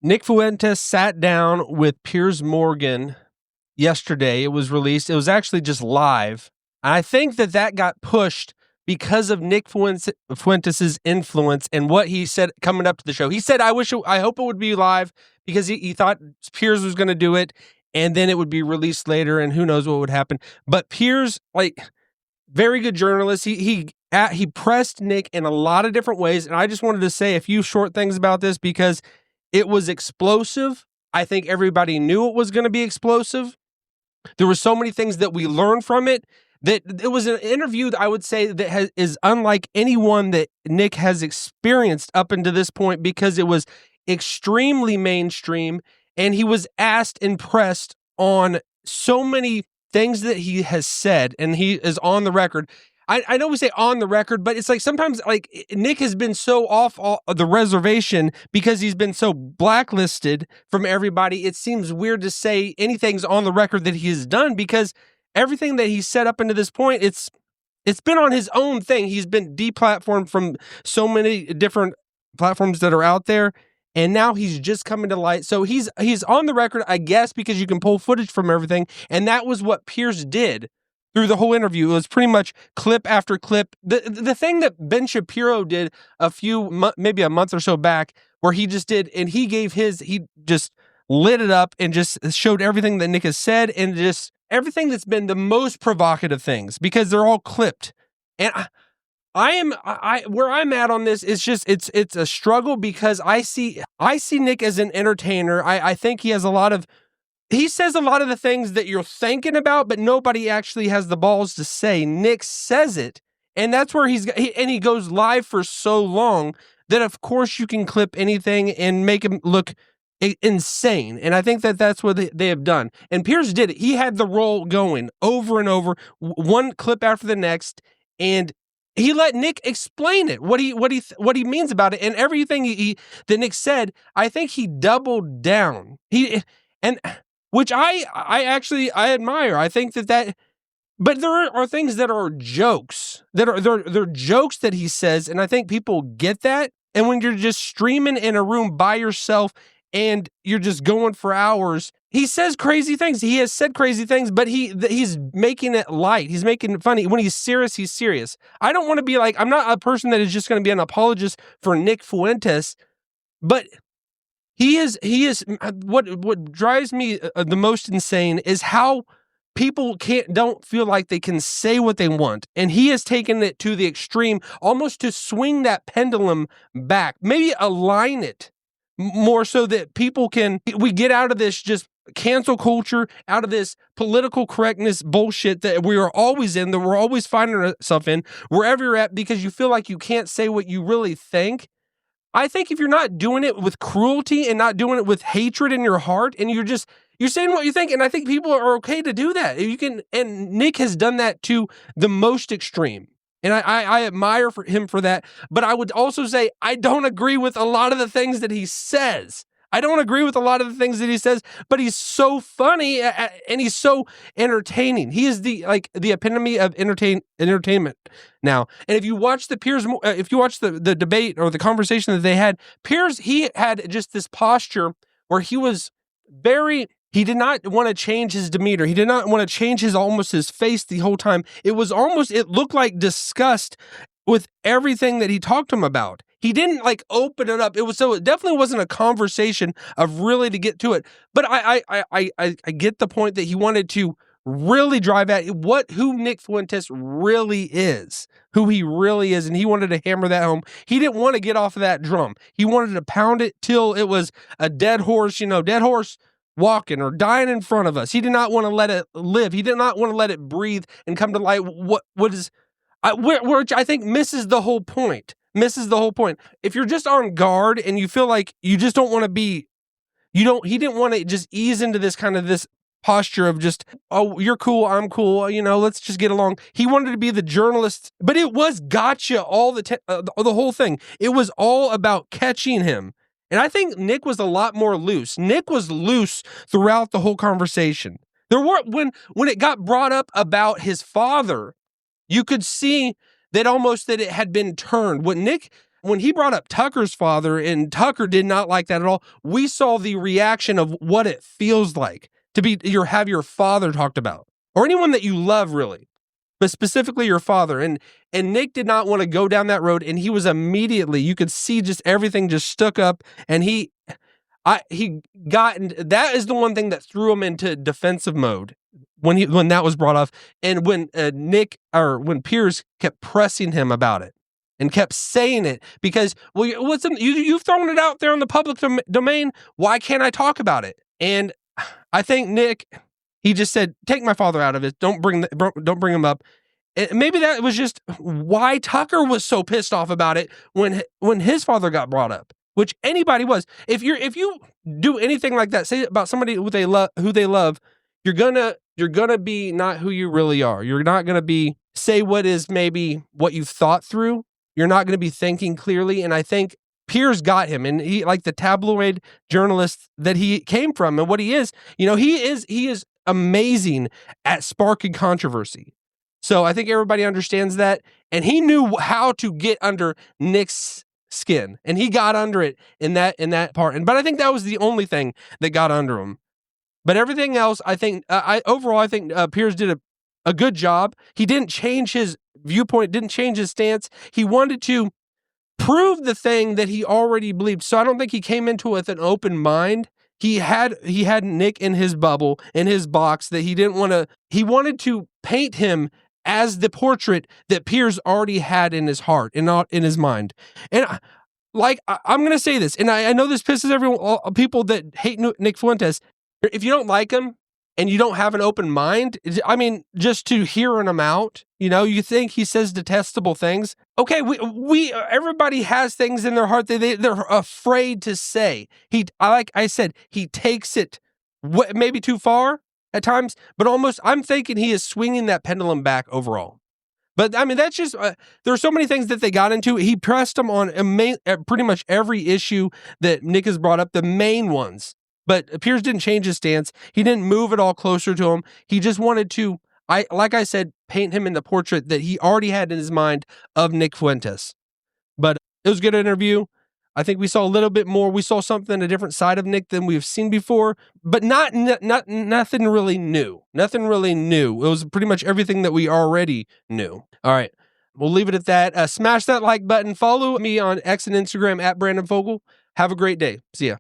Nick Fuentes sat down with Piers Morgan yesterday. It was released. It was actually just live. I think that got pushed because of Nick Fuentes' influence and what he said coming up to the show. He said, I hope it would be live because he thought Piers was going to do it and then it would be released later and who knows what would happen. But Piers, very good journalist. He pressed Nick in a lot of different ways. And I just wanted to say a few short things about this because it was explosive. I think everybody knew it was going to be explosive. There were so many things that we learned from it that it was an interview that I would say that is unlike anyone that Nick has experienced up until this point because it was extremely mainstream and he was asked and pressed on so many things that he has said and he is on the record. I know we say on the record, but it's like sometimes Nick has been so off the reservation because he's been so blacklisted from everybody. It seems weird to say anything's on the record that he has done because everything that he's set up into this point, it's been on his own thing. He's been deplatformed from so many different platforms that are out there. And now he's just coming to light. So he's on the record, I guess, because you can pull footage from everything. And that was what Piers did through the whole interview. It was pretty much clip after clip. The thing that Ben Shapiro did maybe a month or so back, where he just did, and he just lit it up and just showed everything that Nick has said and just everything that's been the most provocative things because they're all clipped. And where I'm at on this is just it's a struggle because I see Nick as an entertainer. I think he says a lot of the things that you're thinking about, but nobody actually has the balls to say. Nick says it, and that's where he goes live for so long that of course you can clip anything and make him look insane. And I think that's what they have done. And Piers did it. He had the roll going over and over, one clip after the next, and he let Nick explain it, what he means about it, and everything that Nick said. I think he doubled down. Which I admire. I think that, but there are things that are jokes they're jokes that he says, and I think people get that. And when you're just streaming in a room by yourself and you're just going for hours, he says crazy things. He has said crazy things, but he's making it light. He's making it funny. When he's serious, he's serious. I don't want to be I'm not a person that is just going to be an apologist for Nick Fuentes, but he is what drives me the most insane is how people don't feel like they can say what they want. And he has taken it to the extreme, almost to swing that pendulum back, maybe align it more so that we get out of this just cancel culture, out of this political correctness bullshit that we are always in, that we're always finding ourselves in, wherever you're at, because you feel like you can't say what you really think. I think if you're not doing it with cruelty and not doing it with hatred in your heart, and you're saying what you think, and I think people are okay to do that. And Nick has done that to the most extreme. And I admire him for that. But I would also say I don't agree with a lot of the things that he says. But he's so funny and he's so entertaining. He is the epitome of entertainment now. And if you watch the debate or the conversation that they had, Piers, he had just this posture where he did not want to change his demeanor. He did not want to change his face the whole time. It looked like disgust with everything that he talked to him about. He didn't open it up. It definitely wasn't a conversation of really to get to it. But I get the point that he wanted to really drive at who Nick Fuentes really is, who he really is, and he wanted to hammer that home. He didn't want to get off of that drum. He wanted to pound it till it was a dead horse, walking or dying in front of us. He did not want to let it live. He did not want to let it breathe and come to light. Which I think misses the whole point. If you're just on guard and you feel like you just don't want to be, he didn't want to just ease into this kind of this posture of just, oh, you're cool, I'm cool, let's just get along. He wanted to be the journalist, but it was gotcha the whole thing. It was all about catching him. And I think Nick was a lot more loose. Nick was loose throughout the whole conversation. When it got brought up about his father, you could see that it had been turned. What Nick when he brought up Tucker's father, and Tucker did not like that at all, we saw the reaction of what it feels like to have your father talked about, or anyone that you love, really, but specifically your father. And Nick did not want to go down that road, and he was immediately, you could see just everything just stuck up, and he got, that is the one thing that threw him into defensive mode when that was brought up, and when when Piers kept pressing him about it and kept saying it, because, well, you've thrown it out there on the public domain. Why can't I talk about it? And I think Nick, he just said, take my father out of it. Don't bring him up. And maybe that was just why Tucker was so pissed off about it when his father got brought up, which anybody was. If you do anything like that, say about somebody who they love, you're gonna be not who you really are. You're not gonna say what is maybe what you've thought through. You're not gonna be thinking clearly. And I think Piers got him, and he, like the tabloid journalist that he came from and what he is, he is amazing at sparking controversy. So I think everybody understands that, and he knew how to get under Nick's skin, and he got under it in that part. But I think that was the only thing that got under him. But everything else, I think, overall, I think Piers did a good job. He didn't change his viewpoint, didn't change his stance. He wanted to prove the thing that he already believed. So I don't think he came into it with an open mind. He had Nick in his bubble, in his box, that he didn't want to. He wanted to paint him as the portrait that Piers already had in his heart and not in his mind. And I'm going to say this, and I know this pisses people that hate Nick Fuentes. If you don't like him and you don't have an open mind, I mean, just to hearing him out, you think he says detestable things. Okay, everybody has things in their heart that they're afraid to say. Like I said, he takes it maybe too far at times, but almost, I'm thinking he is swinging that pendulum back overall. But I mean, that's just, there are so many things that they got into. He pressed him on pretty much every issue that Nick has brought up, the main ones. But Piers didn't change his stance. He didn't move it all closer to him. He just wanted to, like I said, paint him in the portrait that he already had in his mind of Nick Fuentes. But it was a good interview. I think we saw a little bit more. We saw something, a different side of Nick than we've seen before, but nothing really new. Nothing really new. It was pretty much everything that we already knew. All right. We'll leave it at that. Smash that like button. Follow me on X and Instagram at Brandon Fogel. Have a great day. See ya.